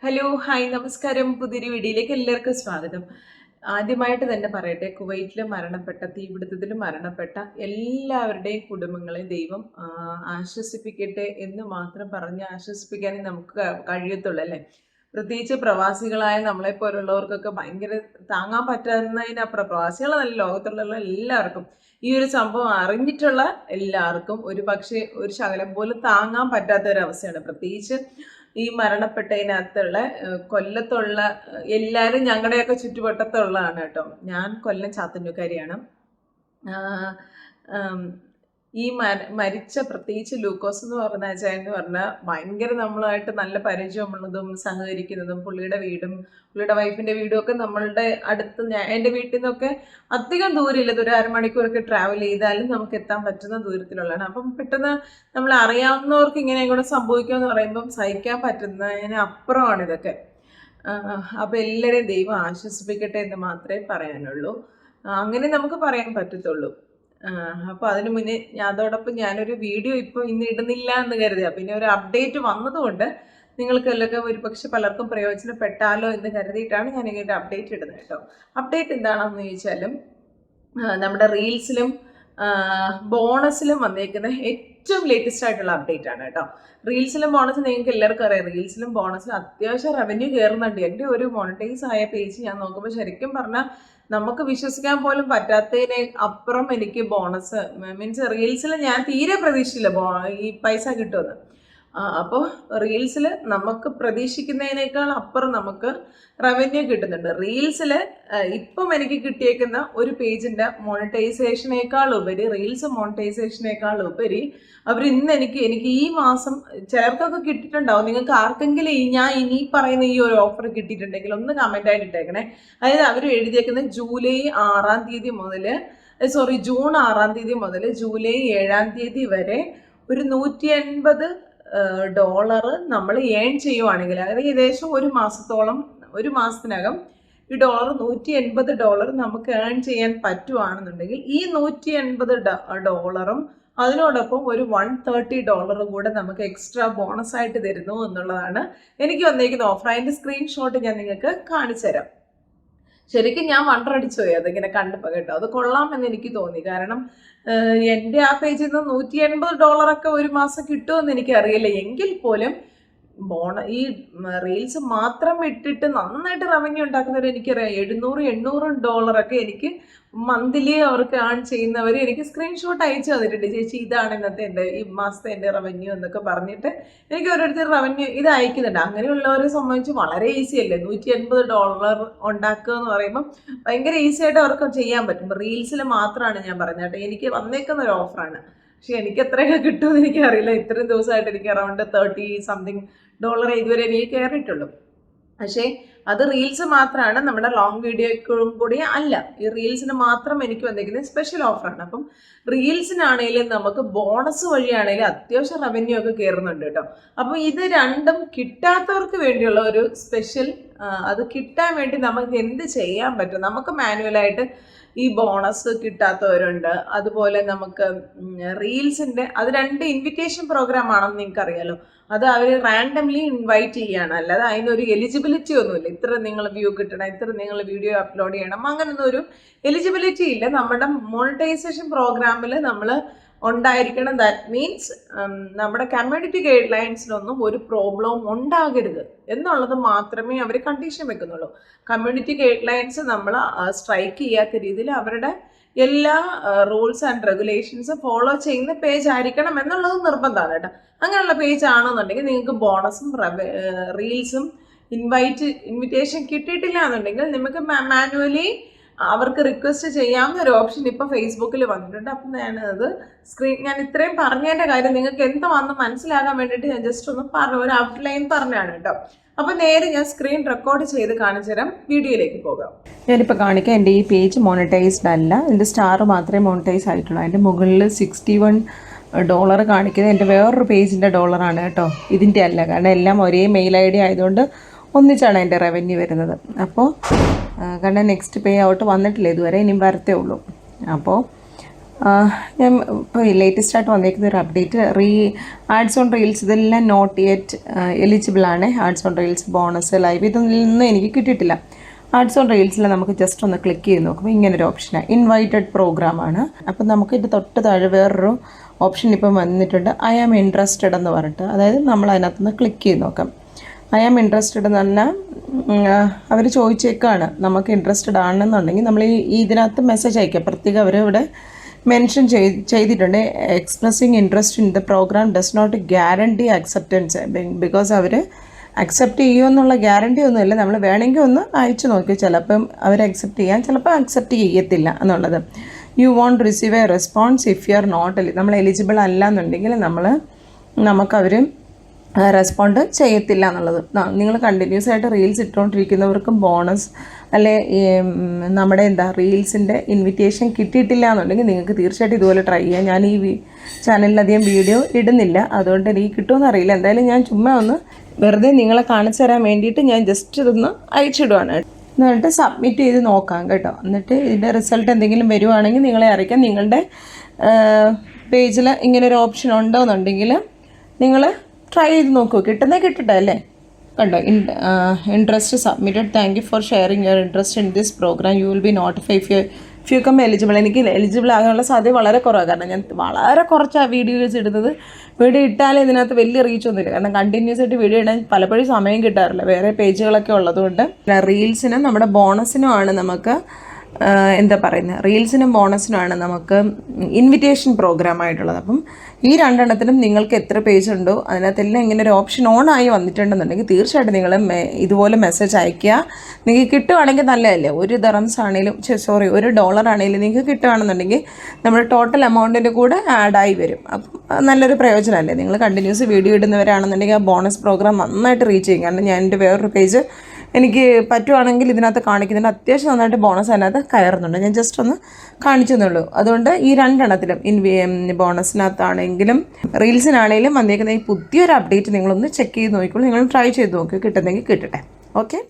Hello hi നമസ്കാരം. പുതിയൊരു വീഡിയോയിലേക്ക് എല്ലാവർക്കും സ്വാഗതം. ആദ്യമായിട്ട് തന്നെ പറയട്ടെ, കുവൈറ്റിൽ മരണപ്പെട്ട തീപിടുത്തത്തിൽ മരണപ്പെട്ട എല്ലാവരുടെയും കുടുംബങ്ങളെ ദൈവം ആശ്വസിപ്പിക്കട്ടെ എന്ന് മാത്രം പറഞ്ഞ് ആശ്വസിപ്പിക്കാനേ നമുക്ക് കഴിയത്തുള്ളൂ അല്ലേ. പ്രത്യേകിച്ച് പ്രവാസികളായ നമ്മളെപ്പോലുള്ളവർക്കൊക്കെ ഭയങ്കര താങ്ങാൻ പറ്റുന്നതിനപ്പുറം, പ്രവാസികളല്ല ലോകത്തുള്ള എല്ലാവർക്കും ഈ ഒരു സംഭവം അറിഞ്ഞിട്ടുള്ള എല്ലാവർക്കും ഒരു പക്ഷേ ഒരു ശകലം പോലും താങ്ങാൻ പറ്റാത്ത ഒരവസ്ഥയാണ്. പ്രത്യേകിച്ച് ഈ മരണപ്പെട്ടതിനകത്തുള്ള കൊല്ലത്തുള്ള എല്ലാവരും ഞങ്ങളുടെയൊക്കെ ചുറ്റുവട്ടത്തുള്ളതാണ് കേട്ടോ. ഞാൻ കൊല്ലം ചാത്തന്നൂക്കാരിയാണ്. ഈ മരിച്ച പ്രത്യേകിച്ച് ലൂക്കോസ് എന്ന് പറഞ്ഞ അച്ചായെന്ന് പറഞ്ഞാൽ ഭയങ്കര നമ്മളുമായിട്ട് നല്ല പരിചയമുള്ളതും സഹകരിക്കുന്നതും, പുള്ളിയുടെ വീടും പുള്ളിയുടെ വൈഫിൻ്റെ വീടും ഒക്കെ നമ്മളുടെ അടുത്ത്, എൻ്റെ വീട്ടിൽ നിന്നൊക്കെ അധികം ദൂരമില്ല, ഒരു അരമണിക്കൂറൊക്കെ ട്രാവൽ ചെയ്താലും നമുക്ക് എത്താൻ പറ്റുന്ന ദൂരത്തിലുള്ളതാണ്. അപ്പം പെട്ടെന്ന് നമ്മൾ അറിയാവുന്നവർക്ക് ഇങ്ങനെ കൂടെ സംഭവിക്കുമെന്ന് പറയുമ്പം സഹിക്കാൻ പറ്റുന്നതിന് അപ്പുറമാണ് ഇതൊക്കെ. അപ്പോൾ എല്ലാവരെയും ദൈവം ആശ്വസിപ്പിക്കട്ടെ എന്ന് മാത്രമേ പറയാനുള്ളൂ. അങ്ങനെ നമുക്ക് പറയാൻ പറ്റത്തുള്ളൂ. അപ്പോൾ അതിന് മുന്നേ അതോടൊപ്പം ഞാനൊരു വീഡിയോ ഇപ്പോൾ ഇന്ന് ഇടുന്നില്ല എന്ന് കരുതിയാൽ, പിന്നെ ഒരു അപ്ഡേറ്റ് വന്നതുകൊണ്ട് നിങ്ങൾക്കെല്ലാം ഒരു പക്ഷെ പലർക്കും പ്രയോജനപ്പെട്ടാലോ എന്ന് കരുതിയിട്ടാണ് ഞാനിങ്ങനെ അപ്ഡേറ്റ് ഇടുന്നത് കേട്ടോ. അപ്ഡേറ്റ് എന്താണെന്ന് ചോദിച്ചാലും നമ്മുടെ റീൽസിലും ബോണസിലും വന്നേക്കുന്ന ഏറ്റവും ലേറ്റസ്റ്റ് ആയിട്ടുള്ള അപ്ഡേറ്റ് ആണ് കേട്ടോ. റീൽസിലും ബോണസും നിങ്ങൾക്ക് എല്ലാവർക്കും അറിയാം, റീൽസിലും ബോണസിലും അത്യാവശ്യം റവന്യൂ കയറുന്നുണ്ട്. എൻ്റെ ഒരു മോണിറ്റൈസ് ആയ പേജ് ഞാൻ നോക്കുമ്പോൾ ശരിക്കും പറഞ്ഞാൽ നമുക്ക് വിശ്വസിക്കാൻ പോലും പറ്റാത്തതിന് അപ്പുറം എനിക്ക് ബോണസ്, മീൻസ് റീൽസിൽ ഞാൻ തീരെ പ്രതീക്ഷിച്ചില്ല ഈ പൈസ കിട്ടുമെന്ന്. അപ്പോൾ റീൽസിൽ നമുക്ക് പ്രതീക്ഷിക്കുന്നതിനേക്കാൾ അപ്പുറം നമുക്ക് റവന്യൂ കിട്ടുന്നുണ്ട്. റീൽസിൽ ഇപ്പം എനിക്ക് കിട്ടിയേക്കുന്ന ഒരു പേജിൻ്റെ മോണിറ്റൈസേഷനേക്കാൾ ഉപരി, റീൽസ് മോണിറ്റൈസേഷനേക്കാൾ ഉപരി അവർ ഇന്ന് എനിക്ക് ഈ മാസം ചിലർക്കൊക്കെ കിട്ടിയിട്ടുണ്ടാവും. നിങ്ങൾക്ക് ആർക്കെങ്കിലും ഞാൻ ഇനി പറയുന്ന ഈ ഒരു ഓഫർ കിട്ടിയിട്ടുണ്ടെങ്കിൽ ഒന്ന് കമൻ്റ് ആയിട്ട് ഇട്ടേക്കണേ. അതായത് അവർ എഴുതിയേക്കുന്നത് ജൂൺ 6 തീയതി മുതൽ ജൂലൈ 7 വരെ ഒരു $180 നമ്മൾ ഏൺ ചെയ്യുവാണെങ്കിൽ, അതായത് ഏകദേശം ഒരു മാസത്തിനകം ഈ $180 നമുക്ക് ഏൺ ചെയ്യാൻ പറ്റുവാണെന്നുണ്ടെങ്കിൽ ഈ $180 അതിനോടൊപ്പം ഒരു $130 കൂടെ നമുക്ക് എക്സ്ട്രാ ബോണസ് ആയിട്ട് തരുന്നു എന്നുള്ളതാണ് എനിക്ക് വന്നേക്കുന്ന ഓഫർ. അതിൻ്റെ സ്ക്രീൻഷോട്ട് ഞാൻ നിങ്ങൾക്ക് കാണിച്ചു തരാം. ശരിക്കും ഞാൻ വണ്ടറടിച്ചു പോയി അതിങ്ങനെ കണ്ടപ്പോൾ കേട്ടോ. അത് കൊള്ളാമെന്ന് എനിക്ക് തോന്നി. കാരണം എൻ്റെ ആ പേജിൽ നിന്ന് $180 ഒരു മാസം കിട്ടുമെന്ന് എനിക്കറിയില്ല. എങ്കിൽ പോലും ഈ റീൽസ് മാത്രം ഇട്ടിട്ട് നന്നായിട്ട് റവന്യൂ ഉണ്ടാക്കുന്നവർ എനിക്കറിയാം. $700-800 എനിക്ക് മന്ത്ലി അവർക്ക് ഏൺ ചെയ്യുന്നവർ എനിക്ക് സ്ക്രീൻഷോട്ട് അയച്ചു തന്നിട്ടുണ്ട്. ചേച്ചി ഇതാണ് ഇന്നത്തെ ഈ മാസത്തെ എൻ്റെ റവന്യൂ എന്നൊക്കെ പറഞ്ഞിട്ട് എനിക്ക് ഓരോരുത്തർ റവന്യൂ ഇത് അയക്കുന്നുണ്ട്. അങ്ങനെയുള്ളവരെ സംബന്ധിച്ച് വളരെ ഈസി അല്ലേ. $180 ഉണ്ടാക്കുക എന്ന് പറയുമ്പം ഭയങ്കര ഈസി ആയിട്ട് അവർക്ക് ചെയ്യാൻ പറ്റും. റീൽസിൽ മാത്രമാണ് ഞാൻ പറഞ്ഞത് കേട്ടോ. എനിക്ക് വന്നേക്കുന്ന ഒരു ഓഫറാണ്. പക്ഷെ എനിക്ക് എത്രയൊക്കെ കിട്ടുമെന്ന് എനിക്കറിയില്ല. ഇത്രയും ദിവസമായിട്ട് എനിക്ക് അറൗണ്ട് $30-something ഇതുവരെ എനിക്ക് കയറിയിട്ടുള്ളൂ. പക്ഷേ അത് റീൽസ് മാത്രമാണ്, നമ്മുടെ ലോങ് വീഡിയോയ്ക്കും കൂടി അല്ല. ഈ റീൽസിന് മാത്രം എനിക്ക് വന്നിരിക്കുന്നത് സ്പെഷ്യൽ ഓഫറാണ്. അപ്പം റീൽസിനാണെങ്കിലും നമുക്ക് ബോണസ് വഴിയാണെങ്കിലും അത്യാവശ്യം റവന്യൂ ഒക്കെ കയറുന്നുണ്ട് കേട്ടോ. അപ്പോൾ ഇത് രണ്ടും കിട്ടാത്തവർക്ക് വേണ്ടിയുള്ള ഒരു സ്പെഷ്യൽ, അത് കിട്ടാൻ വേണ്ടി നമുക്ക് എന്ത് ചെയ്യാൻ പറ്റും? നമുക്ക് മാനുവലായിട്ട് ഈ ബോണസ് കിട്ടാത്തവരുണ്ട്. അതുപോലെ നമുക്ക് റീൽസിൻ്റെ അത് 2 ഇൻവിറ്റേഷൻ പ്രോഗ്രാം ആണെന്ന് നിങ്ങൾക്കറിയാലോ. അത് അവർ റാൻഡംലി ഇൻവൈറ്റ് ചെയ്യാണ്, അല്ലാതെ അതിനൊരു എലിജിബിലിറ്റി ഒന്നുമില്ല. ഇത്ര നിങ്ങൾ വ്യൂ കിട്ടണം, ഇത്ര നിങ്ങൾ വീഡിയോ അപ്ലോഡ് ചെയ്യണം, അങ്ങനൊന്നും ഒരു എലിജിബിലിറ്റി ഇല്ല. നമ്മുടെ മോണിറ്റൈസേഷൻ പ്രോഗ്രാമിൽ നമ്മൾ ഉണ്ടായിരിക്കണം. ദാറ്റ് മീൻസ് നമ്മുടെ കമ്മ്യൂണിറ്റി ഗൈഡ് ലൈൻസിനൊന്നും ഒരു പ്രോബ്ലവും ഉണ്ടാകരുത് എന്നുള്ളത് മാത്രമേ അവർ കണ്ടീഷൻ വെക്കുന്നുള്ളൂ. കമ്മ്യൂണിറ്റി ഗൈഡ് ലൈൻസ് നമ്മൾ സ്ട്രൈക്ക് ചെയ്യാത്ത രീതിയിൽ അവരുടെ എല്ലാ റൂൾസ് ആൻഡ് റെഗുലേഷൻസ് ഫോളോ ചെയ്യുന്ന പേജ് ആയിരിക്കണം എന്നുള്ളത് നിർബന്ധമാണ് കേട്ടോ. അങ്ങനെയുള്ള പേജ് ആണെന്നുണ്ടെങ്കിൽ നിങ്ങൾക്ക് ബോണസും റീൽസും ഇൻവിറ്റേഷൻ കിട്ടിയിട്ടില്ല എന്നുണ്ടെങ്കിൽ നിങ്ങൾക്ക് മാനുവലി അവർക്ക് റിക്വസ്റ്റ് ചെയ്യാവുന്ന ഒരു ഓപ്ഷൻ ഇപ്പോൾ ഫേസ്ബുക്കിൽ വന്നിട്ടുണ്ട്. അപ്പം ഞാൻ ഇത്രയും പറഞ്ഞതിൻ്റെ കാര്യം നിങ്ങൾക്ക് എന്താണെന്ന് മനസ്സിലാകാൻ വേണ്ടിയിട്ട് ഞാൻ ജസ്റ്റ് ഒന്ന് ഒരു ഔട്ട്ലൈൻ പറഞ്ഞാണ് കേട്ടോ. അപ്പോൾ നേരെ ഞാൻ സ്ക്രീൻ റെക്കോർഡ് ചെയ്ത് കാണിച്ചു തരാം. വീഡിയോയിലേക്ക് പോകാം. ഞാനിപ്പോൾ കാണിക്കാം. എൻ്റെ ഈ പേജ് മോണിറ്റൈസ്ഡ് അല്ല, എൻ്റെ സ്റ്റാർ മാത്രമേ മോണിറ്റൈസ് ആയിട്ടുള്ളൂ. അതിൻ്റെ മുകളിൽ $61 കാണിക്കുന്നത് എൻ്റെ വേറൊരു പേജിൻ്റെ ഡോളറാണ് കേട്ടോ, ഇതിൻ്റെ അല്ല. കാരണം എല്ലാം ഒരേ മെയിൽ ID ആയതുകൊണ്ട് ഒന്നിച്ചാണ് എൻ്റെ റവന്യൂ വരുന്നത്. അപ്പോൾ കാരണം നെക്സ്റ്റ് പേ ഔട്ട് വന്നിട്ടില്ല ഇതുവരെ, ഇനിയും വരത്തേ ഉള്ളൂ. അപ്പോൾ ഞാൻ ഇപ്പോൾ ലേറ്റസ്റ്റ് ആയിട്ട് വന്നേക്കുന്ന ഒരു അപ്ഡേറ്റ് ആഡ്സ് ഓൺ റീൽസ് ഇതെല്ലാം നോട്ട് യെറ്റ് എലിജിബിൾ ആണ്. Ads on reels, bonus, live ഇതൊന്നും എനിക്ക് കിട്ടിയിട്ടില്ല. ആഡ്സ് ഓൺ റീൽസിൽ നമുക്ക് ജസ്റ്റ് ഒന്ന് ക്ലിക്ക് ചെയ്ത് നോക്കുമ്പോൾ ഇങ്ങനൊരു ഓപ്ഷനാണ്, ഇൻവൈറ്റഡ് പ്രോഗ്രാമാണ്. അപ്പം നമുക്ക് ഇത് തൊട്ട് താഴെ വേറൊരു ഓപ്ഷൻ ഇപ്പം വന്നിട്ടുണ്ട്, ഐ ആം ഇൻട്രസ്റ്റഡ് എന്ന് പറഞ്ഞിട്ട്. അതായത് നമ്മൾ അതിനകത്തുനിന്ന് ക്ലിക്ക് ചെയ്ത് നോക്കാം. ഐ ആം ഇൻട്രസ്റ്റഡ് എന്ന് പറഞ്ഞാൽ അവർ ചോദിച്ചേക്കാണ് നമുക്ക് ഇൻട്രസ്റ്റഡ് ആണെന്നുണ്ടെങ്കിൽ നമ്മൾ ഇതിനകത്ത് മെസ്സേജ് അയക്കുക. പ്രത്യേകം അവർ ഇവിടെ മെൻഷൻ ചെയ്തിട്ടുണ്ട്, expressing interest in the programme does not guarantee acceptance. Because അവർ അക്സെപ്റ്റ് ചെയ്യുമെന്നുള്ള ഗ്യാരണ്ടി ഒന്നുമില്ല. നമ്മൾ വേണമെങ്കിൽ ഒന്ന് അയച്ചു നോക്കി, ചിലപ്പം അവർ അക്സെപ്റ്റ് ചെയ്യാൻ, ചിലപ്പോൾ അക്സെപ്റ്റ് ചെയ്യത്തില്ല എന്നുള്ളത്. You won't receive a response if you are not നമ്മൾ എലിജിബിൾ അല്ല എന്നുണ്ടെങ്കിൽ നമുക്കവർ റെസ്പോണ്ട് ചെയ്യത്തില്ല എന്നുള്ളത്. നിങ്ങൾ കണ്ടിന്യൂസ് ആയിട്ട് റീൽസ് ഇട്ടുകൊണ്ടിരിക്കുന്നവർക്കും ബോണസ് അല്ലെ നമ്മുടെ റീൽസിൻ്റെ ഇൻവിറ്റേഷൻ കിട്ടിയിട്ടില്ല എന്നുണ്ടെങ്കിൽ നിങ്ങൾക്ക് തീർച്ചയായിട്ടും ഇതുപോലെ ട്രൈ ചെയ്യാം. ഞാൻ ഈ ചാനലിലധികം വീഡിയോ ഇടുന്നില്ല, അതുകൊണ്ട് എനിക്ക് കിട്ടുമെന്ന് അറിയില്ല. എന്തായാലും ഞാൻ ചുമ്മാ ഒന്ന് വെറുതെ നിങ്ങളെ കാണിച്ചു തരാൻ വേണ്ടിയിട്ട് ഞാൻ ജസ്റ്റ് ഇതൊന്ന് അയച്ചിടുവാണ്. എന്നിട്ട് സബ്മിറ്റ് ചെയ്ത് നോക്കാം കേട്ടോ. എന്നിട്ട് ഇതിൻ്റെ റിസൾട്ട് എന്തെങ്കിലും വരുവാണെങ്കിൽ നിങ്ങളെ അറിയിക്കാം. നിങ്ങളുടെ പേജിൽ ഇങ്ങനൊരു ഓപ്ഷൻ ഉണ്ടോ എന്നുണ്ടെങ്കിൽ നിങ്ങൾ ട്രൈ ചെയ്ത് നോക്കൂ, കിട്ടട്ടെ അല്ലേ. കണ്ടോ, interest submitted, thank you for sharing your interest in this program, you will be notify if you come eligible. എനിക്ക് എലിജിബിൾ ആകാനുള്ള സാധ്യത വളരെ കുറവാണ്, കാരണം ഞാൻ വളരെ കുറച്ചാണ് വീഡിയോസ് ഇടുന്നത്. വീഡിയോ ഇട്ടാലും ഇതിനകത്ത് വലിയ റീച്ചൊന്നുമില്ല, കാരണം കണ്ടിന്യൂസ് ആയിട്ട് വീഡിയോ ഇടാൻ പലപ്പോഴും സമയം കിട്ടാറില്ല, വേറെ പേജുകളൊക്കെ ഉള്ളതുകൊണ്ട്. റീൽസിനും നമ്മുടെ ബോണസിനുമാണ് നമുക്ക് റീൽസിനും ബോണസിനുമാണ് നമുക്ക് ഇൻവിറ്റേഷൻ പ്രോഗ്രാം ആയിട്ടുള്ളത്. അപ്പം ഈ രണ്ടെണ്ണത്തിനും നിങ്ങൾക്ക് എത്ര പേജ് ഉണ്ടോ അതിനകത്തെല്ലാം ഇങ്ങനെ ഒരു ഓപ്ഷൻ ഓൺ ആയി വന്നിട്ടുണ്ടെന്നുണ്ടെങ്കിൽ തീർച്ചയായിട്ടും നിങ്ങൾ ഇതുപോലെ മെസ്സേജ് അയയ്ക്കുക. നിങ്ങൾക്ക് കിട്ടുവാണെങ്കിൽ നല്ലതല്ലേ. $1 ആണെങ്കിലും $1 ആണെങ്കിലും നിങ്ങൾക്ക് കിട്ടുകയാണെന്നുണ്ടെങ്കിൽ നമ്മുടെ ടോട്ടൽ എമൗണ്ടിൻ്റെ കൂടെ ആഡായി വരും. അപ്പം നല്ലൊരു പ്രയോജനമല്ലേ. നിങ്ങൾ കണ്ടിന്യൂസ് വീഡിയോ ഇടുന്നവരാണെന്നുണ്ടെങ്കിൽ ആ ബോണസ് പ്രോഗ്രാം നന്നായിട്ട് റീച്ച് ചെയ്യും. കാരണം ഞാൻ എൻ്റെ വേറൊരു പേജ് എനിക്ക് പറ്റുവാണെങ്കിൽ ഇതിനകത്ത് കാണിക്കുന്നുണ്ട്, അത്യാവശ്യം നന്നായിട്ട് ബോണസ് അതിനകത്ത് കയറുന്നുണ്ട്. ഞാൻ ജസ്റ്റ് ഒന്ന് കാണിച്ചു തന്നുള്ളൂ. അതുകൊണ്ട് ഈ രണ്ടെണ്ണത്തിലും ബോണസിനകത്താണെങ്കിലും റീൽസിനാണെങ്കിലും വന്നേക്കുന്ന ഈ പുതിയൊരു അപ്ഡേറ്റ് നിങ്ങളൊന്ന് ചെക്ക് ചെയ്ത് നോക്കിക്കോളൂ. നിങ്ങൾ ട്രൈ ചെയ്ത് നോക്കി, കിട്ടുന്നെങ്കിൽ കിട്ടട്ടെ. ഓക്കെ.